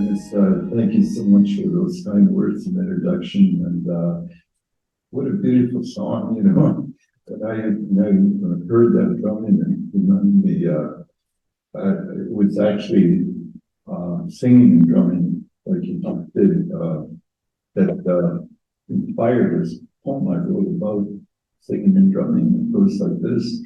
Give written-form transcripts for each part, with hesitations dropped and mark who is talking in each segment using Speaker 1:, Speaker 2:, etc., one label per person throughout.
Speaker 1: Dennis, thank you so much for those kind words of introduction. And what a beautiful song, you know. And I heard that drumming and reminded me, it was actually singing and drumming, like you did, that inspired this poem I wrote about singing and drumming. It goes like this: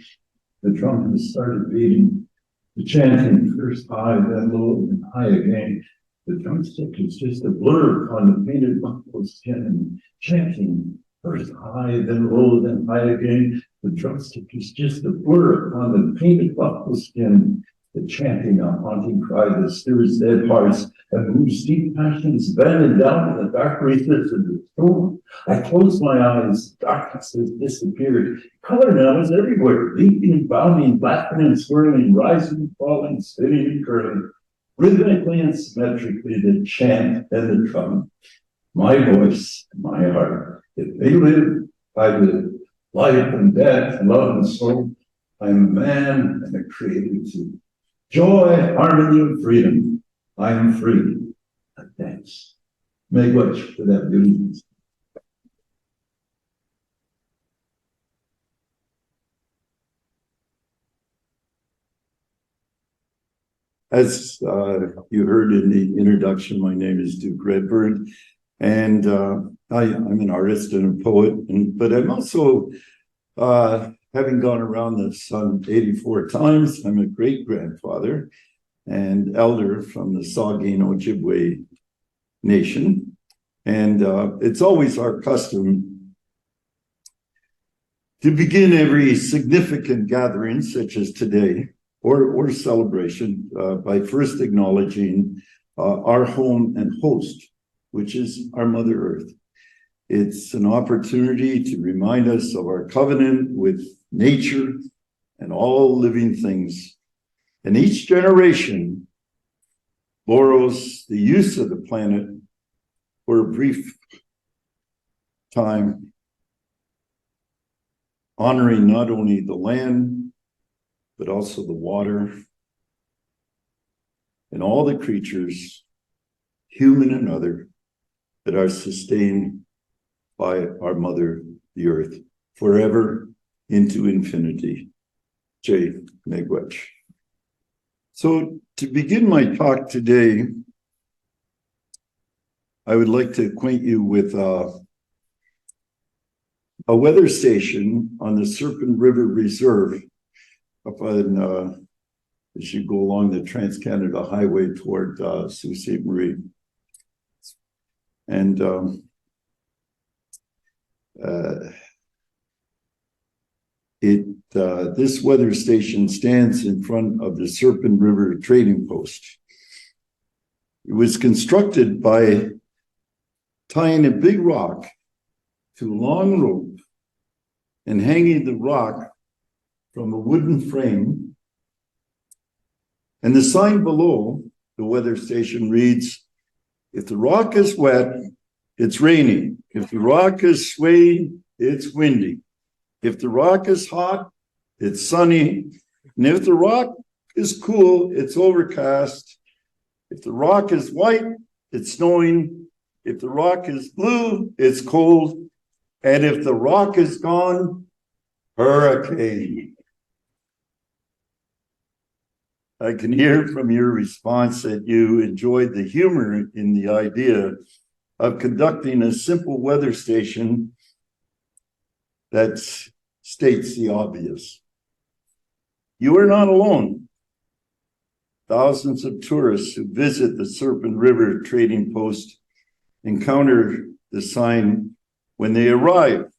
Speaker 1: the drum has started beating, the chanting first high, then low, and high again. The drumstick is just a blur upon the painted buffalo skin, and chanting first high, then low, then high again. The drumstick is just a blur upon the painted buffalo skin. The chanting, a haunting cry that stirs dead hearts and moves deep passions, bending down in the dark recesses of the storm. I close my eyes, darkness has disappeared. Color now is everywhere, leaping, bounding, laughing and swirling, rising, falling, spinning and curling. Rhythmically and symmetrically, the chant and the drum. My voice, my heart. If they live, I live. Life and death, love and soul. I'm a man and a creative too. Joy, harmony, and freedom. I am free. Thanks. Make much for that beauty. As you heard in the introduction, my name is Duke Redbird, and I'm an artist and a poet, but I'm also, having gone around the sun 84 times, I'm a great-grandfather and elder from the Saugeen Ojibwe Nation. And it's always our custom to begin every significant gathering, such as today, or celebration, by first acknowledging our home and host, which is our Mother Earth. It's an opportunity to remind us of our covenant with nature and all living things. And each generation borrows the use of the planet for a brief time, honoring not only the land, but also the water and all the creatures, human and other, that are sustained by our Mother, the Earth, forever into infinity. Jay Miigwech. So to begin my talk today, I would like to acquaint you with a weather station on the Serpent River Reserve up on, as you go along the Trans-Canada Highway toward Sault Ste. Marie. And this weather station stands in front of the Serpent River Trading Post. It was constructed by tying a big rock to a long rope and hanging the rock from a wooden frame. And the sign below the weather station reads, "If the rock is wet, it's raining. If the rock is swaying, it's windy. If the rock is hot, it's sunny. And if the rock is cool, it's overcast. If the rock is white, it's snowing. If the rock is blue, it's cold. And if the rock is gone, hurricane." I can hear from your response that you enjoyed the humor in the idea of conducting a simple weather station that states the obvious. You are not alone. Thousands of tourists who visit the Serpent River Trading Post encounter the sign when they arrive,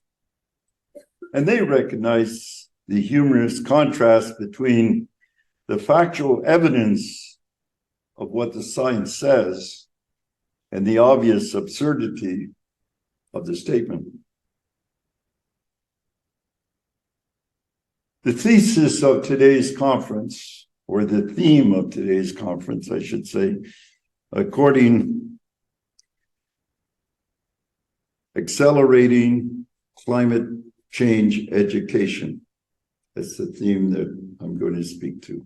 Speaker 1: and they recognize the humorous contrast between the factual evidence of what the sign says and the obvious absurdity of the statement. The thesis of today's conference, or the theme of today's conference, I should say, accelerating climate change education. That's the theme that I'm going to speak to.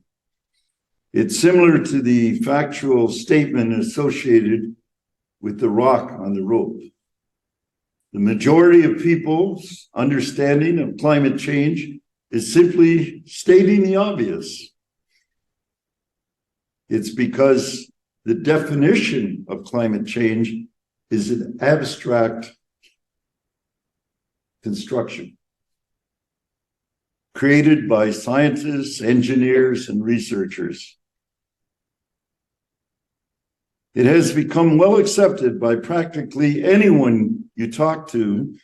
Speaker 1: It's similar to the factual statement associated with the rock on the rope. The majority of people's understanding of climate change is simply stating the obvious. It's because the definition of climate change is an abstract construction created by scientists, engineers, and researchers. It has become well accepted by practically anyone you talk to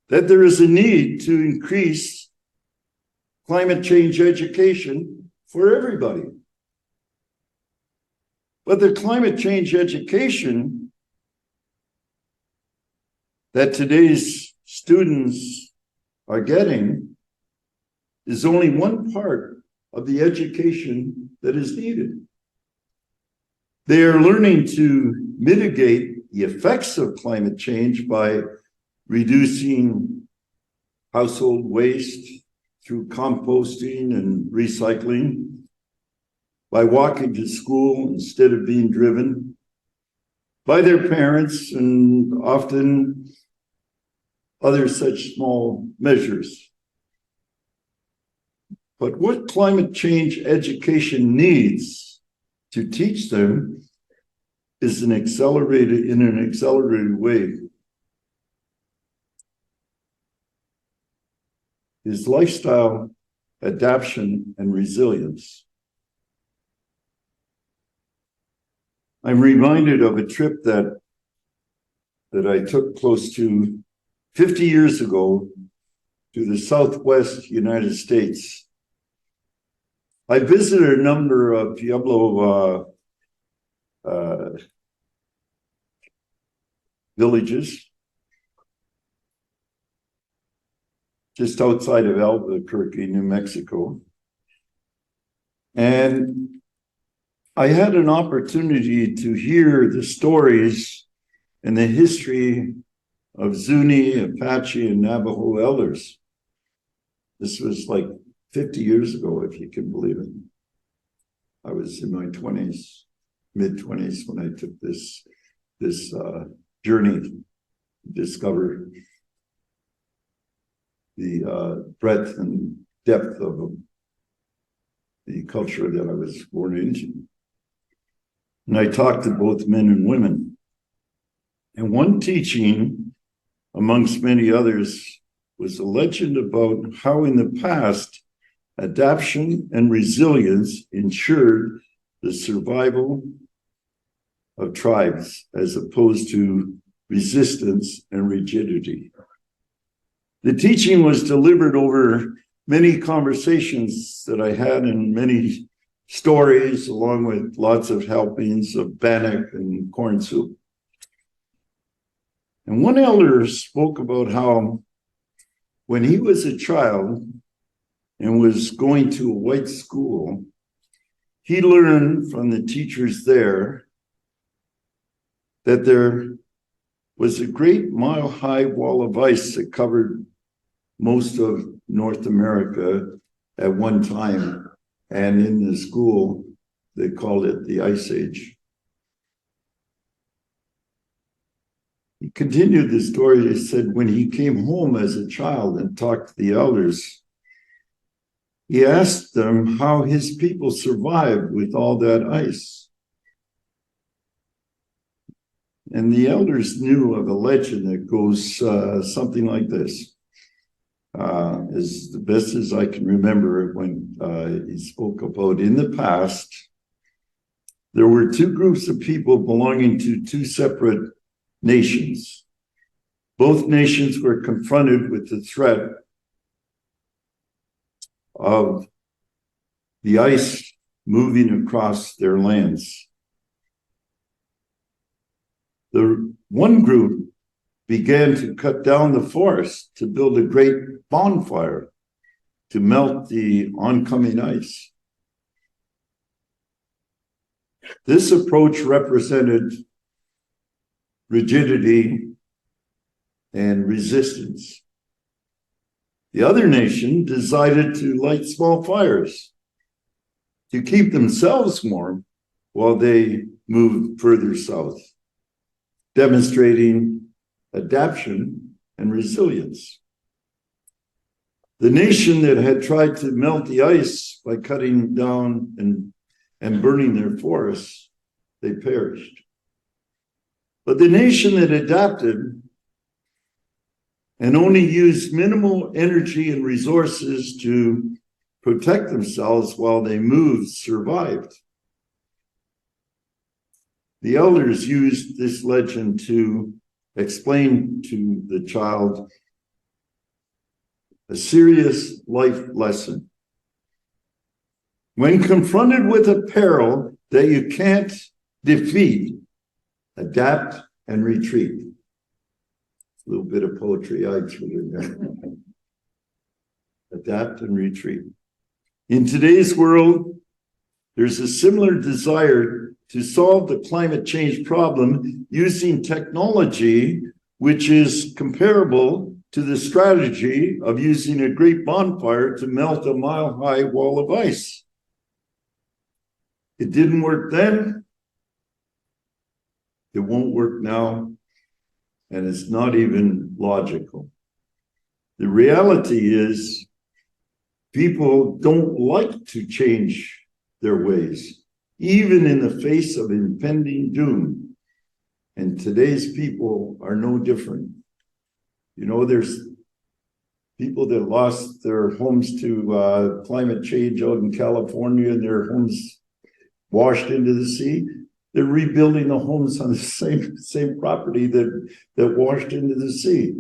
Speaker 1: that there is a need to increase climate change education for everybody. But the climate change education that today's students are getting is only one part of the education that is needed. They are learning to mitigate the effects of climate change by reducing household waste through composting and recycling, by walking to school instead of being driven, by their parents, and often other such small measures. But what climate change education needs to teach them is in an accelerated way, is lifestyle adaptation and resilience. I'm reminded of a trip that I took close to 50 years ago to the Southwest United States. I visited a number of Pueblo villages just outside of Albuquerque, New Mexico. And I had an opportunity to hear the stories and the history of Zuni, Apache, and Navajo elders. This was like 50 years ago, if you can believe it. I was in my 20s, mid-20s, when I took this journey to discover the breadth and depth of the culture that I was born into. And I talked to both men and women. And one teaching, amongst many others, was a legend about how in the past, adaptation and resilience ensured the survival of tribes as opposed to resistance and rigidity. The teaching was delivered over many conversations that I had and many stories, along with lots of helpings of bannock and corn soup. And one elder spoke about how when he was a child and was going to a white school, he learned from the teachers there that there was a great mile-high wall of ice that covered most of North America at one time. And in the school, they called it the Ice Age. He continued the story. He said when he came home as a child and talked to the elders, he asked them how his people survived with all that ice. And the elders knew of a legend that goes something like this. As the best as I can remember when he spoke about in the past, there were two groups of people belonging to two separate nations. Both nations were confronted with the threat of the ice moving across their lands. The one group began to cut down the forest to build a great bonfire to melt the oncoming ice. This approach represented rigidity and resistance. The other nation decided to light small fires to keep themselves warm while they moved further south, demonstrating adaptation and resilience. The nation that had tried to melt the ice by cutting down and burning their forests, they perished. But the nation that adapted and only used minimal energy and resources to protect themselves while they moved survived. The elders used this legend to explain to the child a serious life lesson. When confronted with a peril that you can't defeat, adapt and retreat. A little bit of poetry I threw in there. Adapt and retreat. In today's world, there's a similar desire to solve the climate change problem using technology, which is comparable to the strategy of using a great bonfire to melt a mile-high wall of ice. It didn't work then. It won't work now. And it's not even logical. The reality is people don't like to change their ways, even in the face of impending doom. And today's people are no different. You know, there's people that lost their homes to climate change out in California and their homes washed into the sea. They're rebuilding the homes on the same property that washed into the sea.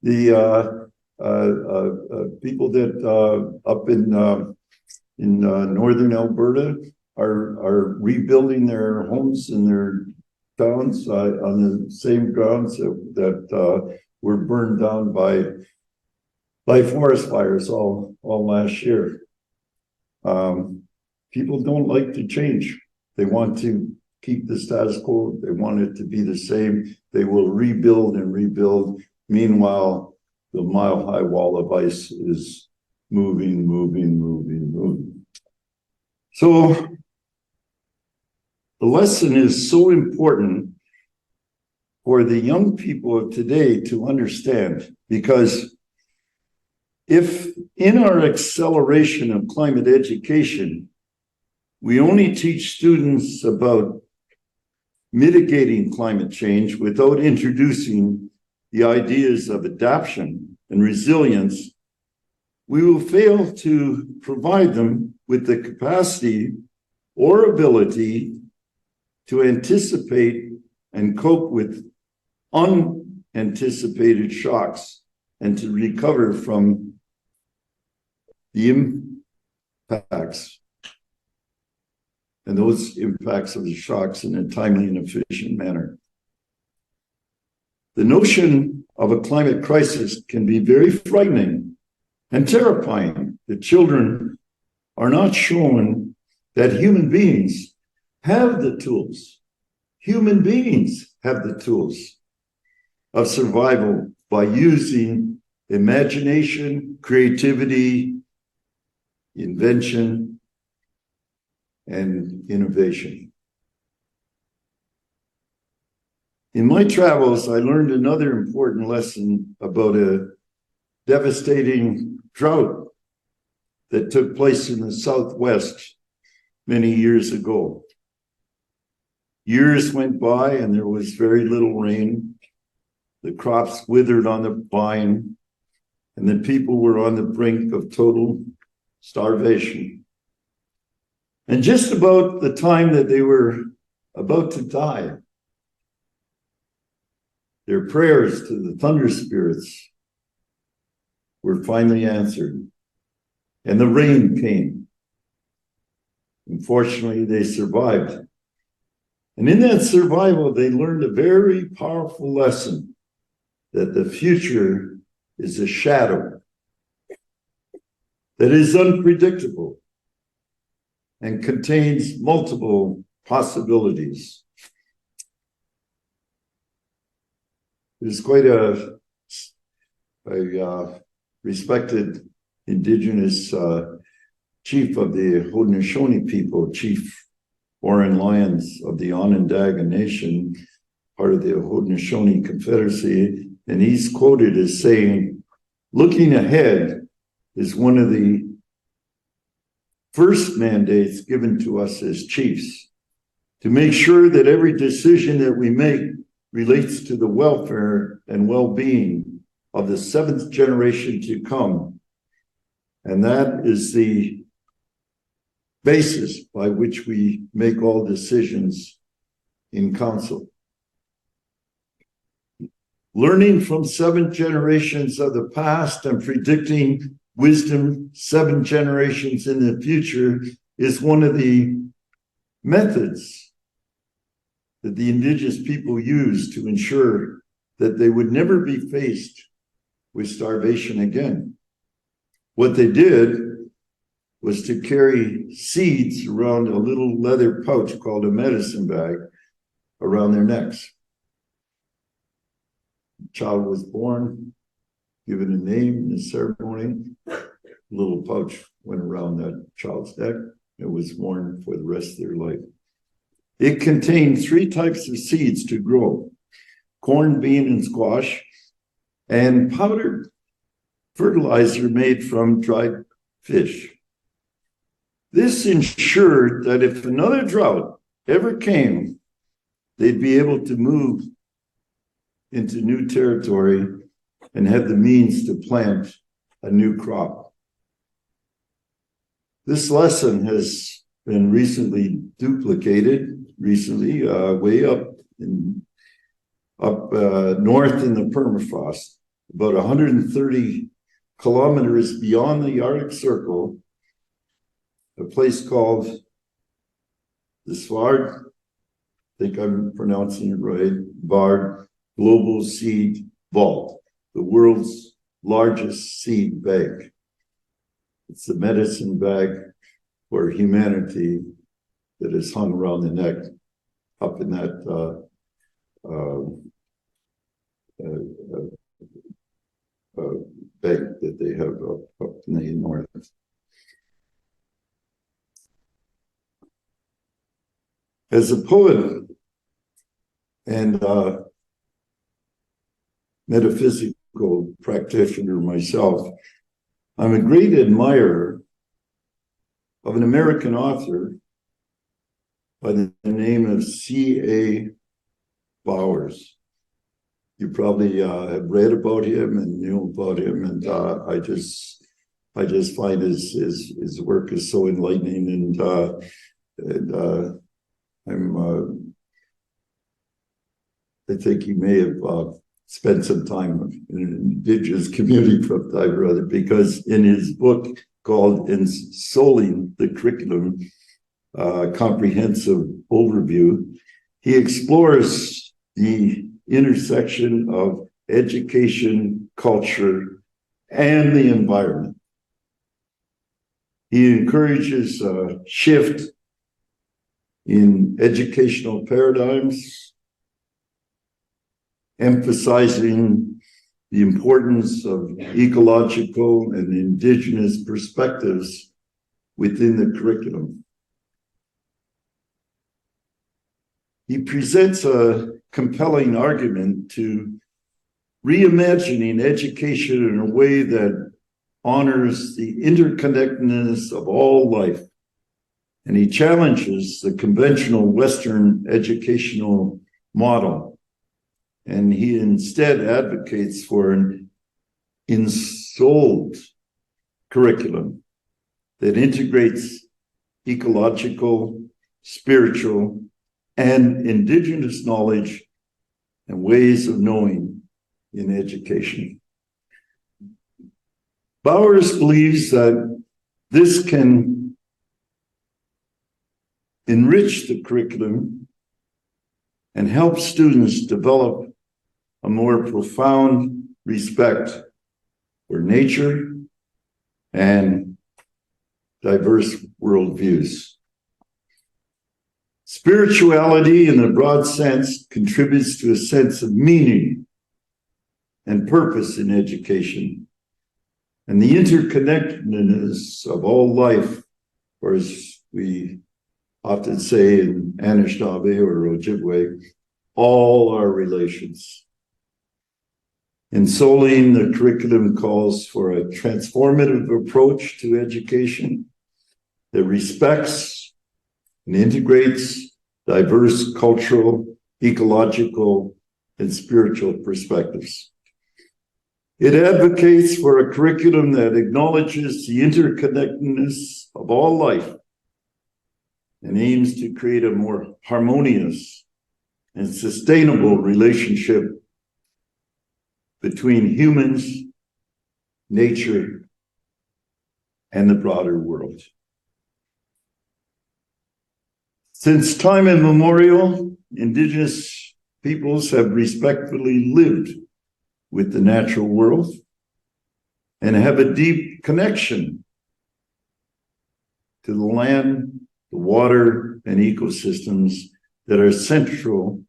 Speaker 1: The people that up in northern Alberta are rebuilding their homes and their towns on the same grounds that were burned down by forest fires all last year. People don't like to change. They want to keep the status quo. They want it to be the same. They will rebuild and rebuild. Meanwhile, the mile-high wall of ice is moving. So the lesson is so important for the young people of today to understand, because if in our acceleration of climate education, we only teach students about mitigating climate change without introducing the ideas of adaptation and resilience, we will fail to provide them with the capacity or ability to anticipate and cope with unanticipated shocks and to recover from the impacts and those impacts of the shocks in a timely and efficient manner. The notion of a climate crisis can be very frightening and terrifying. The children are not shown that human beings have the tools. Human beings have the tools of survival by using imagination, creativity, invention, and innovation. In my travels, I learned another important lesson about a devastating drought that took place in the Southwest many years ago. Years went by and there was very little rain. The crops withered on the vine, and the people were on the brink of total starvation. And just about the time that they were about to die, their prayers to the thunder spirits were finally answered, and the rain came. Unfortunately, they survived. And in that survival, they learned a very powerful lesson that the future is a shadow that is unpredictable and contains multiple possibilities. There's quite a respected Indigenous chief of the Haudenosaunee people, Chief Warren Lyons of the Onondaga Nation, part of the Haudenosaunee Confederacy, and he's quoted as saying, "Looking ahead is one of the first mandates given to us as chiefs, to make sure that every decision that we make relates to the welfare and well-being of the seventh generation to come. And that is the basis by which we make all decisions in council. Learning from 7 generations of the past and predicting wisdom 7 generations in the future is one of the methods that the indigenous people used to ensure that they would never be faced with starvation again. What they did was to carry seeds around a little leather pouch called a medicine bag around their necks. The child was born, given a name in the ceremony. A little pouch went around that child's neck. It was worn for the rest of their life. It contained 3 types of seeds to grow: corn, bean, and squash, and powdered fertilizer made from dried fish. This ensured that if another drought ever came, they'd be able to move into new territory and have the means to plant a new crop. This lesson has been recently duplicated, way up north in the permafrost, about 130 kilometers beyond the Arctic Circle, a place called the Svard, I think I'm pronouncing it right, Bard Global Seed Vault, the world's largest seed bank. It's the medicine bag for humanity that is hung around the neck up in that bank that they have up in the north. As a poet and metaphysical practitioner myself, I'm a great admirer of an American author by the name of C.A. Bowers. You probably have read about him and knew about him, and I just find his work is so enlightening, and I think he may have spent some time in an indigenous community from time or other, because in his book called Ensouling the Curriculum, Comprehensive Overview, he explores the intersection of education, culture, and the environment. He encourages a shift in educational paradigms, emphasizing the importance of ecological and indigenous perspectives within the curriculum. He presents a compelling argument to reimagining education in a way that honors the interconnectedness of all life. And he challenges the conventional Western educational model. And he instead advocates for an ensouled curriculum that integrates ecological, spiritual, and indigenous knowledge and ways of knowing in education. Bowers believes that this can enrich the curriculum and help students develop a more profound respect for nature and diverse worldviews. Spirituality, in a broad sense, contributes to a sense of meaning and purpose in education. And the interconnectedness of all life or as we often say in Anishinaabe or Ojibwe, all our relations. In Soling, the curriculum calls for a transformative approach to education that respects and integrates diverse cultural, ecological, and spiritual perspectives. It advocates for a curriculum that acknowledges the interconnectedness of all life and aims to create a more harmonious and sustainable relationship between humans, nature, and the broader world. Since time immemorial, Indigenous peoples have respectfully lived with the natural world and have a deep connection to the land, the water, and ecosystems that are central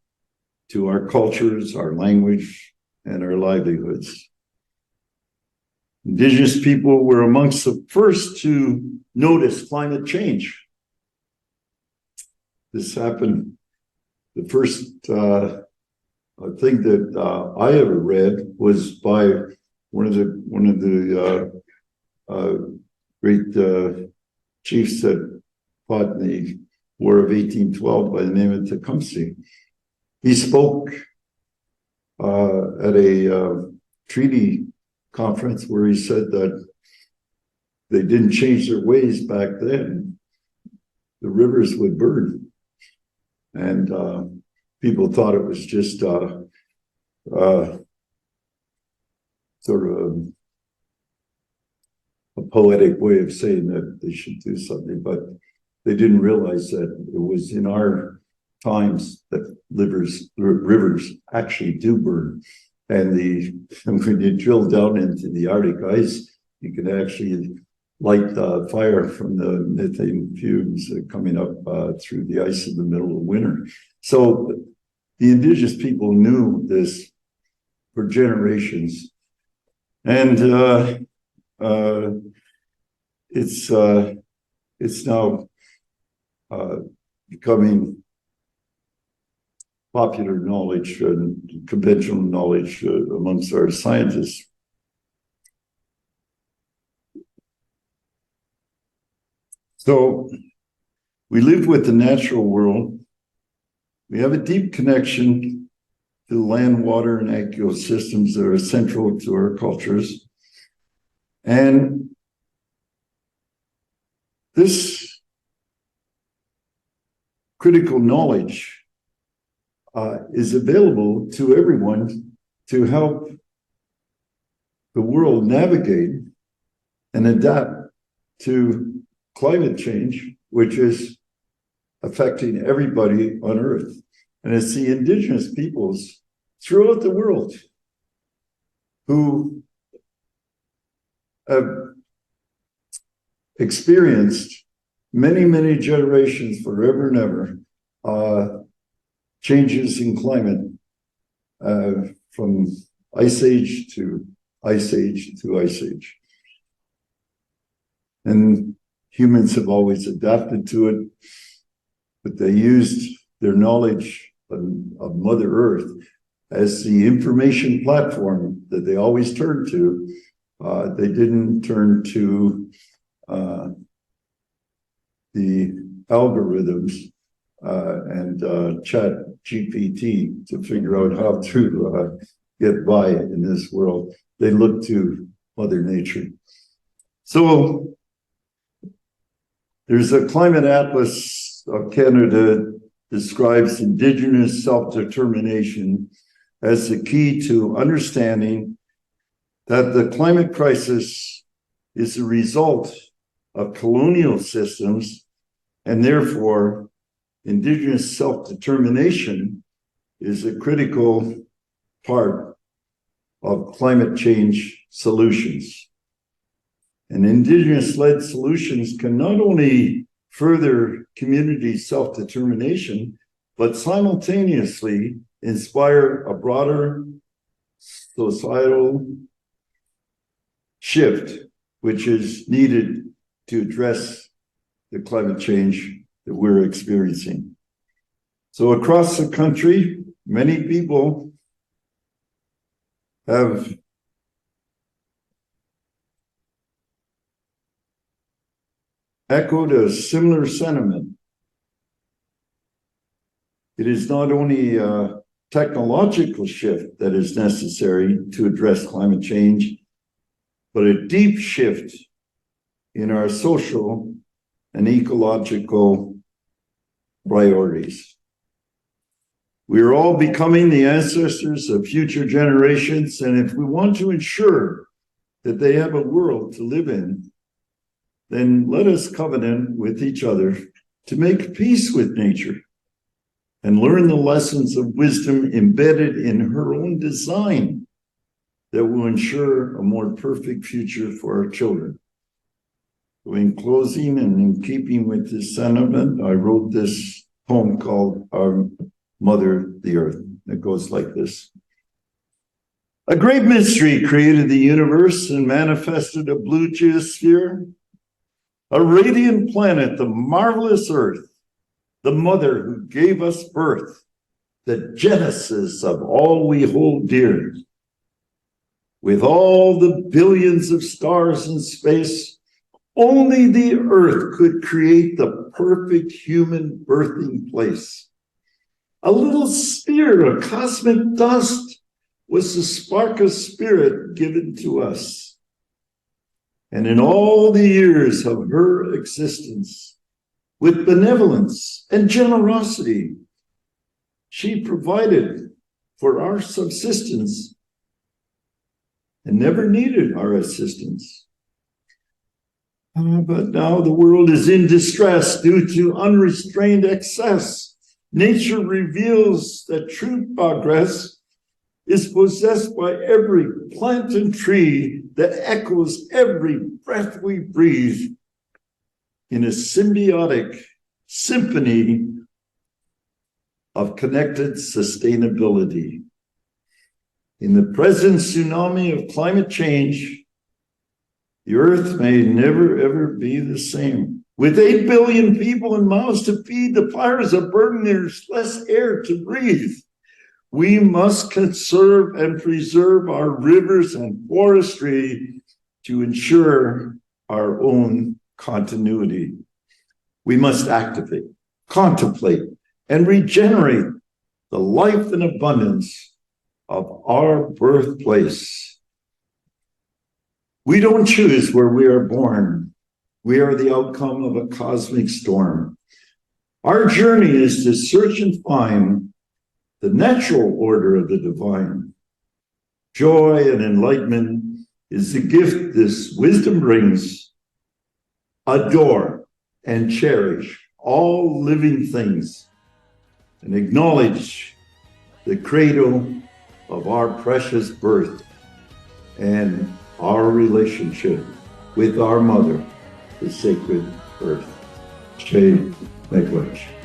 Speaker 1: to our cultures, our language, and our livelihoods. Indigenous people were amongst the first to notice climate change. This happened, the first thing that I ever read was by one of the great chiefs that fought in the War of 1812 by the name of Tecumseh. He spoke at a treaty conference where he said that they didn't change their ways back then, the rivers would burn. And people thought it was just sort of a poetic way of saying that they should do something, but they didn't realize that it was in our times that rivers actually do burn. And when you drill down into the Arctic ice, you can actually light the fire from the methane fumes coming up through the ice in the middle of winter. So the Indigenous people knew this for generations. And it's now becoming popular knowledge and conventional knowledge amongst our scientists. So we live with the natural world. We have a deep connection to the land, water, and ecosystems that are central to our cultures. And this critical knowledge is available to everyone to help the world navigate and adapt to climate change, which is affecting everybody on Earth. And it's the Indigenous peoples throughout the world who have experienced many, many generations forever and ever changes in climate from ice age to ice age to ice age. And humans have always adapted to it, but they used their knowledge of Mother Earth as the information platform that they always turned to. They didn't turn to the algorithms and chat GPT to figure out how to get by in this world. They looked to Mother Nature. So there's a climate atlas of Canada describes Indigenous self-determination as the key to understanding that the climate crisis is a result of colonial systems, and therefore Indigenous self-determination is a critical part of climate change solutions. And Indigenous-led solutions can not only further community self-determination, but simultaneously inspire a broader societal shift, which is needed to address the climate change that we're experiencing. So across the country, many people have echoed a similar sentiment. It is not only a technological shift that is necessary to address climate change, but a deep shift in our social and ecological priorities. We are all becoming the ancestors of future generations, and if we want to ensure that they have a world to live in, then let us covenant with each other to make peace with nature and learn the lessons of wisdom embedded in her own design that will ensure a more perfect future for our children. So in closing and in keeping with this sentiment, I wrote this poem called Our Mother, the Earth. It goes like this. A great mystery created the universe and manifested a blue geosphere, a radiant planet, the marvelous Earth, the mother who gave us birth, the genesis of all we hold dear. With all the billions of stars in space, only the Earth could create the perfect human birthing place. A little sphere of cosmic dust was the spark of spirit given to us. And in all the years of her existence, with benevolence and generosity, she provided for our subsistence and never needed our assistance. But now the world is in distress due to unrestrained excess. Nature reveals that true progress is possessed by every plant and tree that echoes every breath we breathe in a symbiotic symphony of connected sustainability. In the present tsunami of climate change, the Earth may never, ever be the same. With 8 billion people and mouths to feed, the fires are burning, there's less air to breathe. We must conserve and preserve our rivers and forestry to ensure our own continuity. We must activate, contemplate, and regenerate the life and abundance of our birthplace. We don't choose where we are born. We are the outcome of a cosmic storm. Our journey is to search and find the natural order of the divine. Joy and enlightenment is the gift this wisdom brings. Adore and cherish all living things and acknowledge the cradle of our precious birth and our relationship with our mother, the sacred earth. Che Miigwech.